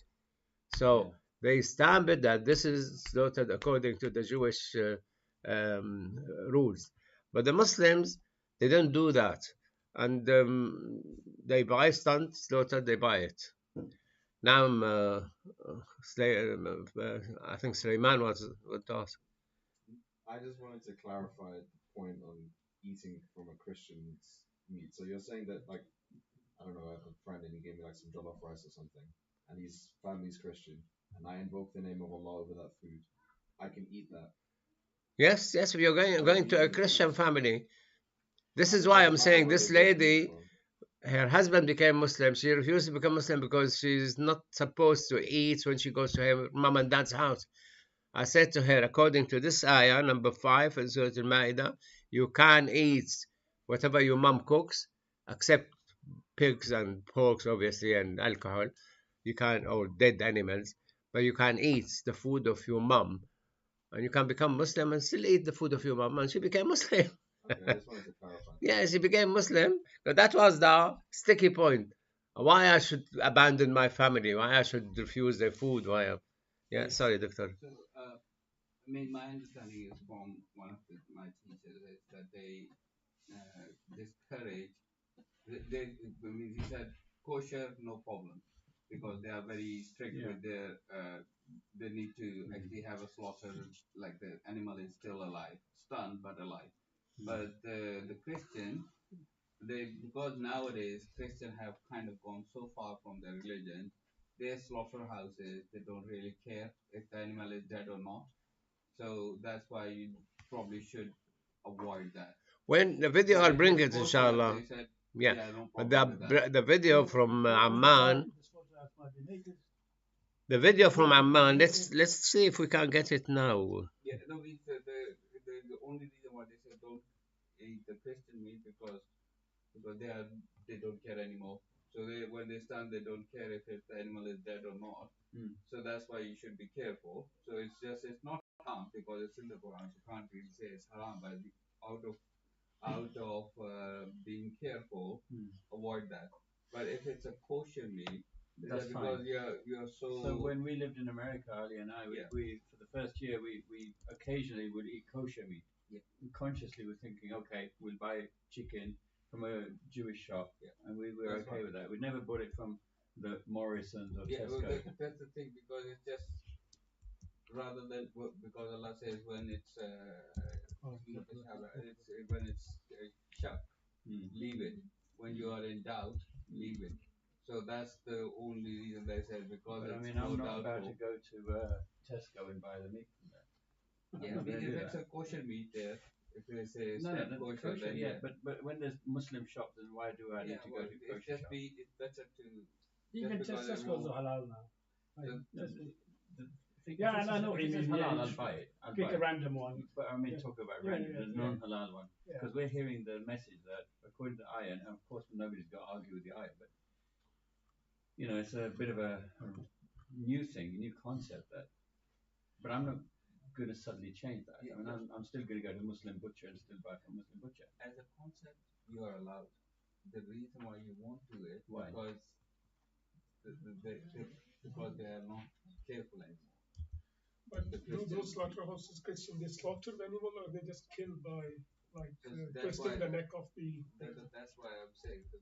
So they stamp it that this is slaughtered according to the Jewish rules. But the Muslims they don't do that, and they buy stunt slaughter. They buy it. Now, I think Sulaiman was asked. I just wanted to clarify the point on eating from a Christian's meat. So you're saying that, like, I don't know, I have a friend and he gave me like some jollof rice or something, and his family's Christian, and I invoke the name of Allah over that food. I can eat that. Yes, if you're going to a Christian family, this is why I'm saying this lady, her husband became Muslim. She refused to become Muslim because she's not supposed to eat when she goes to her mom and dad's house. I said to her, according to this ayah, number 5 in Surah Al-Ma'idah, you can eat whatever your mom cooks, except pigs and porks, obviously, and alcohol. You can, or dead animals, but you can eat the food of your mom. And you can become Muslim and still eat the food of your mom. And she became Muslim. Okay, I just wanted to clarify. Yeah, she became Muslim. But that was the sticky point. Why I should abandon my family? Why I should refuse their food? Why? Yeah, sorry, doctor. So, I mean, my understanding is from one of my teachers is that they discourage. I mean, he said kosher, no problem, because they are very strict with their. They need to actually have a slaughter, like the animal is still alive, stunned but alive. But the Christian, because nowadays Christians have kind of gone so far from their religion, their slaughterhouses they don't really care if the animal is dead or not. So that's why you probably should avoid that. When the video, I'll bring it, inshallah. Yeah, no but problem with that. the video from Amman, the video from Amman. Let's see if we can get it now. Yeah, no, the only reason why they say don't eat the Christian meat because they don't care anymore. So when they stand, they don't care if the animal is dead or not. So that's why you should be careful. So it's not haram because it's in the Quran. So you can't really say it's haram, but out of being careful, avoid that. But if it's a kosher meat, that's because you're so. So when we lived in America, Ali and I, we for the first year we occasionally would eat kosher meat. Yeah. And consciously we're thinking, okay, we'll buy chicken from a Jewish shop, and we were okay with that. We never bought it from the Morrisons or Tesco. Well, that's the thing because it's just rather than because Allah says when it's when it's shak, leave it. When you are in doubt, leave it. So that's the only reason they said because But, it's I mean, I'm not doubtful. about to go to Tesco and buy the meat from there. Yeah, I mean, if it's a kosher meat there, if they say No, kosher, kosher, then but when there's Muslim shops, then why do I need to go to kosher shop? it's better to. Even because Tesco's are halal now. Yeah, I know what you mean. Yeah, I'll buy it. Pick a random one. But I mean, talk about random, the non-halal one. Yeah. Because we're hearing the message that, according to the ayah, and of course nobody's got to argue with the ayah, but you know, it's a bit of a new thing, a new concept that. But I'm not going to suddenly change that. I mean, I'm still going to go to a Muslim butcher and still buy from a Muslim butcher. As a concept, you are allowed. The reason why you won't do it Why? because because they are not careful anymore. But The do Christians- those slaughterhouses Christian, they slaughter the animal or they just kill by like That's twisting why- the neck of the. That's why I'm saying that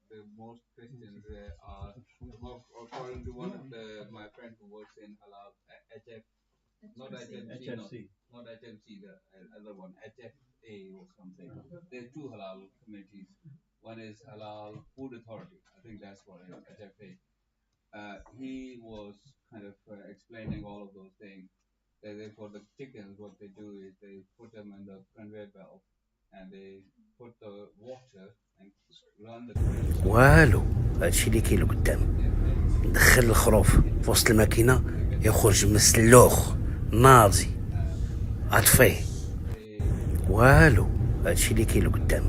the most Christians are, according to one of my friend who works in halal HF, not HFC, not HMC, the other one, HFA or something. There are two halal committees. One is Halal Food Authority. I think that's what it is, HFA. He was kind of explaining all of those things. For the chickens, what they do is they put them in the conveyor belt and they put the water and run the والو هادشي اللي كاين لقدام ندخل الخروف في وسط الماكينه يخرج مسلوخ ناضي اطفيه والو هادشي اللي كاين لقدام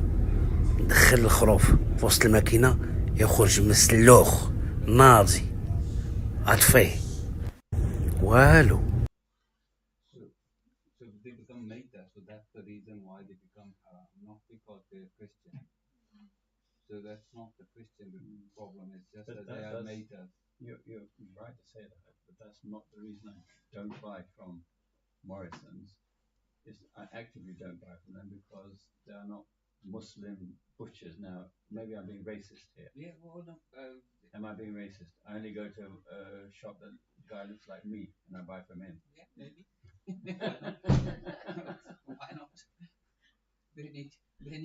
ندخل الخروف في وسط الماكينه يخرج مسلوخ ناضي اطفيه والو. So they become Maita, so that's the reason why they become haram, not because they're Christian. So that's not the Christian problem, it's just that they are Maita. You're right to say that, but that's not the reason I don't buy from Morrison's. I actively don't buy from them because they are not Muslim butchers. Now, maybe I'm being racist here. Yeah, well, no, am I being racist? I only go to a shop that the guy looks like me and I buy from him. Yeah, maybe. Why not? They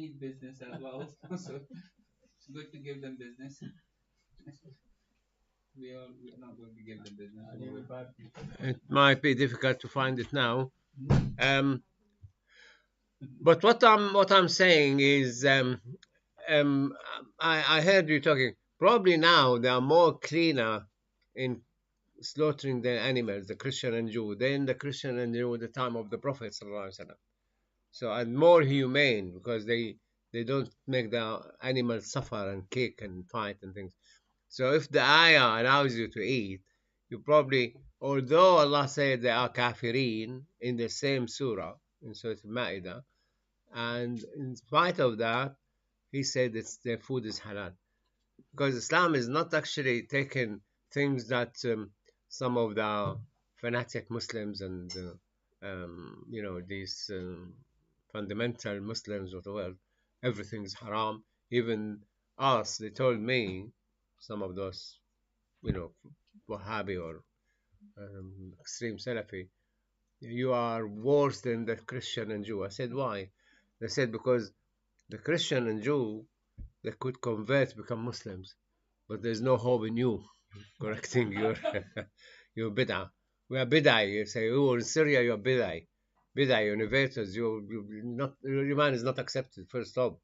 need business as well, so it's good to give them business. We're not going to give them business. It might be difficult to find it now. But what I'm saying is, I heard you talking. Probably now they are more cleaner in slaughtering the animals, the Christian and Jew, than the Christian and Jew at the time of the Prophet sallallahu alaihi wasallam. So, and more humane because they don't make the animals suffer and kick and fight and things. So if the ayah allows you to eat, you probably, although Allah said they are kafirin in the same surah, in Surah Al-Ma'idah, and in spite of that, he said their food is halal. Because Islam is not actually taking things that some of the fanatic Muslims and these fundamental Muslims of the world, everything's haram. Even us, they told me, some of those, Wahhabi or extreme Salafi, you are worse than the Christian and Jew. I said, why? They said, because the Christian and Jew, they could convert, become Muslims, but there's no hope in you correcting your bid'ah. We are bid'ah. You say, oh, in Syria you are bid'ah. Bid'ah, you're innovators. Your man is not accepted, full stop.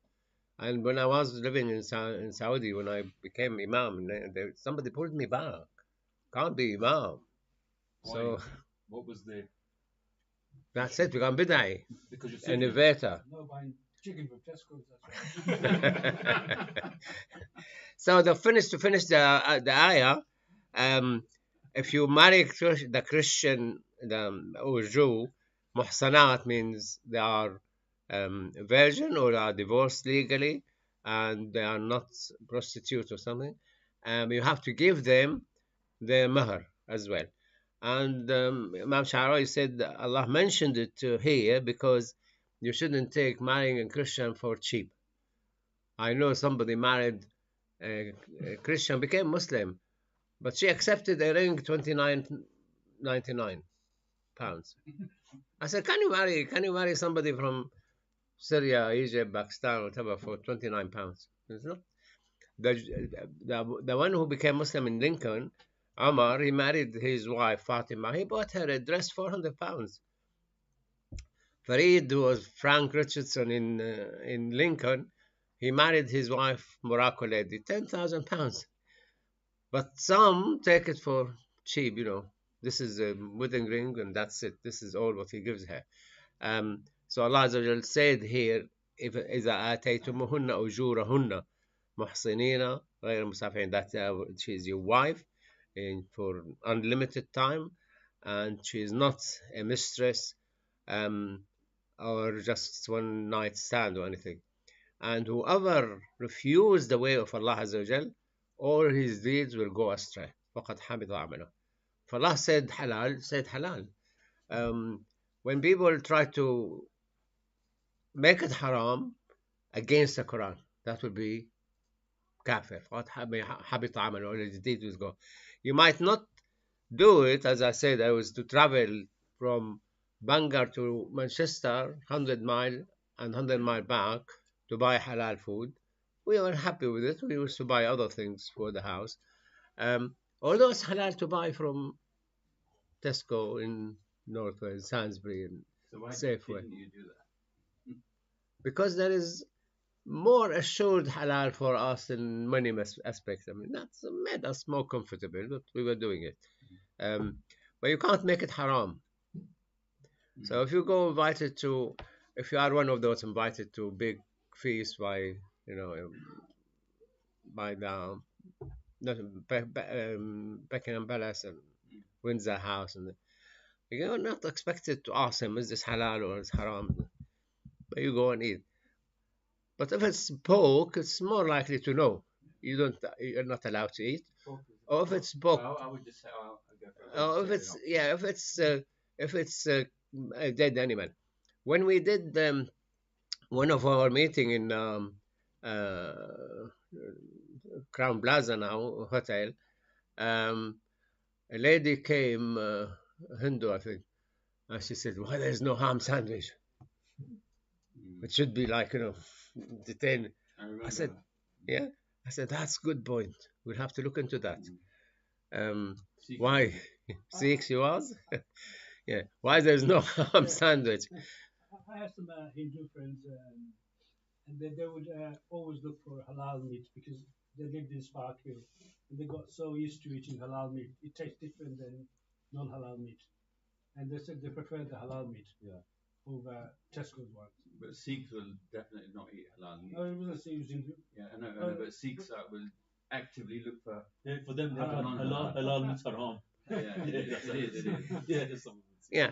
And when I was living in Saudi, when I became imam, somebody pulled me back. Can't be imam. Why? So What was the that's it. Become bid'ah. because you're Syrian? Innovator. No buying chicken from Tesco's. So to finish the ayah, if you marry the Christian or Jew, muhsanat means they are virgin or are divorced legally and they are not prostitutes or something. You have to give them their mahr as well. And Imam Sha'arawi said that Allah mentioned it here because you shouldn't take marrying a Christian for cheap. I know somebody married a Christian, became Muslim, but she accepted a ring £29.99. I said, can you marry somebody from Syria, Egypt, Pakistan, whatever, for £29? It's not. The one who became Muslim in Lincoln, Omar, he married his wife Fatima. He bought her a dress £400. Farid, who was Frank Richardson in Lincoln, he married his wife Morocco lady, £10,000. But some take it for cheap, This is a wedding ring and that's it. This is all what he gives her. So Allah Azza wa Jal said here, إذا آتيتموهن أجورهن محصنين غير مسافحين, that she is your wife for unlimited time and she is not a mistress or just one night stand or anything. And whoever refused the way of Allah Azza wa Jal, all his deeds will go astray. فقد حبط عمله. Allah said halal. When people try to make it haram against the Quran, that would be kafir. فقد حبط عمله. All his deeds will go. You might not do it, as I said. I was to travel from Bangor to Manchester, 100 mile and 100 mile back to buy halal food. We were happy with it. We used to buy other things for the house. Although it's halal to buy from Tesco in Northwell, Sainsbury, and So why Safeway, didn't you do that? because there is more assured halal for us in many aspects. I mean, that's made us more comfortable, but we were doing it. But you can't make it haram. So if you go invited to, if you are one of those invited to big feast by, by the Buckingham Palace and Windsor House, and you're not expected to ask him, is this halal or is haram? But you go and eat. But if it's pork, it's more likely to know. You're not allowed to eat. Or if it's pork, Well, I would just say, I'll go for a or if it's a dead animal. When we did one of our meeting in Crown Plaza now hotel, a lady came, Hindu, I think, and she said, "Why there's no ham sandwich? It should be like detained." I said, "Yeah." I said, "That's a good point. We'll have to look into that." Why? Sikhs you was? Yeah. Why there's no ham sandwich? I have some Hindu friends, and they would always look for halal meat because they lived in Spark Hill, and they got so used to eating halal meat. It tastes different than non-halal meat, and they said they prefer the halal meat over Tesco's ones. But Sikhs will definitely not eat halal meat. Oh, it wasn't Sikhs Hindu. Yeah, I know, but Sikhs will actively look for. Yeah, for them, halal. halal means haram. Yeah, it is. Yeah, there's some. Yeah.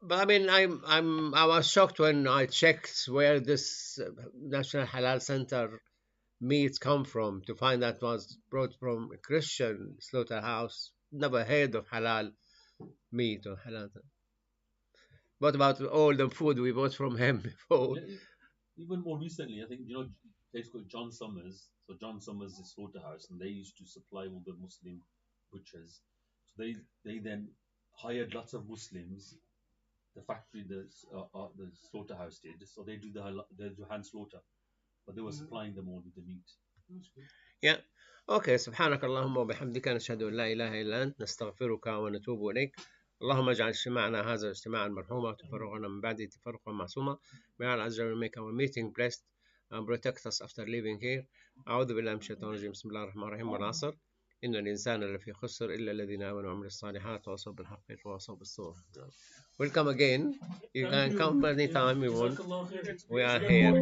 But I mean, I was shocked when I checked where this National Halal Center meat come from to find that was brought from a Christian slaughterhouse. Never heard of halal meat or halal. What about all the food we bought from him before? Yeah, even more recently, I think a place called John Summers. So John Summers is a slaughterhouse, and they used to supply all the Muslim butchers. So they then hired lots of Muslims. The factory, the slaughterhouse did. So they do hand slaughter, but they were supplying them all with the meat. Yeah. Okay. سبحانك اللهم وبحمدك نشهد أن لا إله إلا أنت نستغفرك ونتوب إليك. اللهم اجعل اجتماعنا هذا اجتماعا مرحوما وتفرغنا من بعده تفرقا معصوما. May Allah Azza wa make our meeting blessed and protect us after leaving here. أعوذ بالله من الشيطان الرجيم. بسم الله الرحمن الرحيم. والعصر إن الإنسان لفي خسر إلا الذين آمنوا وعملوا الصالحات وتواصوا بالحق وتواصوا بالصبر. Welcome again. You can come anytime you want. We are here.